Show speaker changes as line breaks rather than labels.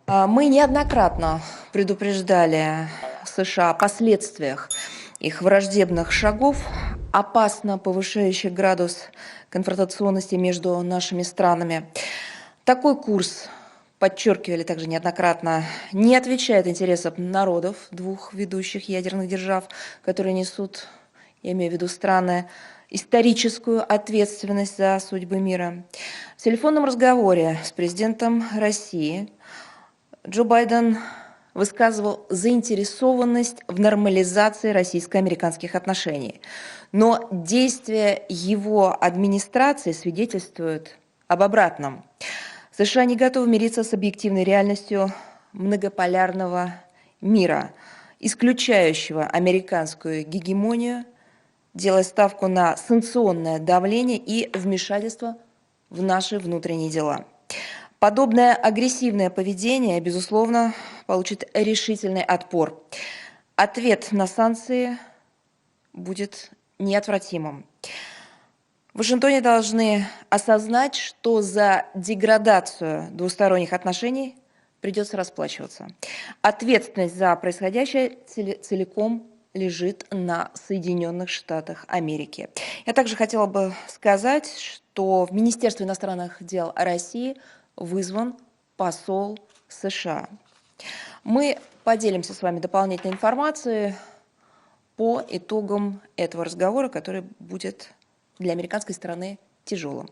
Мы неоднократно предупреждали США о последствиях их враждебных шагов, опасно повышающих градус конфронтационности между нашими странами. Такой курс, подчеркивали также неоднократно, не отвечает интересам народов двух ведущих ядерных держав, которые несут, я имею в виду страны, историческую ответственность за судьбы мира. В телефонном разговоре с президентом России Джо Байден высказывал заинтересованность в нормализации российско-американских отношений. Но действия его администрации свидетельствуют об обратном. США не готовы мириться с объективной реальностью многополярного мира, исключающего американскую гегемонию, делая ставку на санкционное давление и вмешательство в наши внутренние дела. Подобное агрессивное поведение, безусловно, получит решительный отпор. Ответ на санкции будет неотвратимым. В Вашингтоне должны осознать, что за деградацию двусторонних отношений придется расплачиваться. Ответственность за происходящее целиком лежит на Соединенных Штатах Америки. Я также хотела бы сказать, что в Министерстве иностранных дел России вызван посол США. Мы поделимся с вами дополнительной информацией по итогам этого разговора, который будет для американской стороны тяжелым.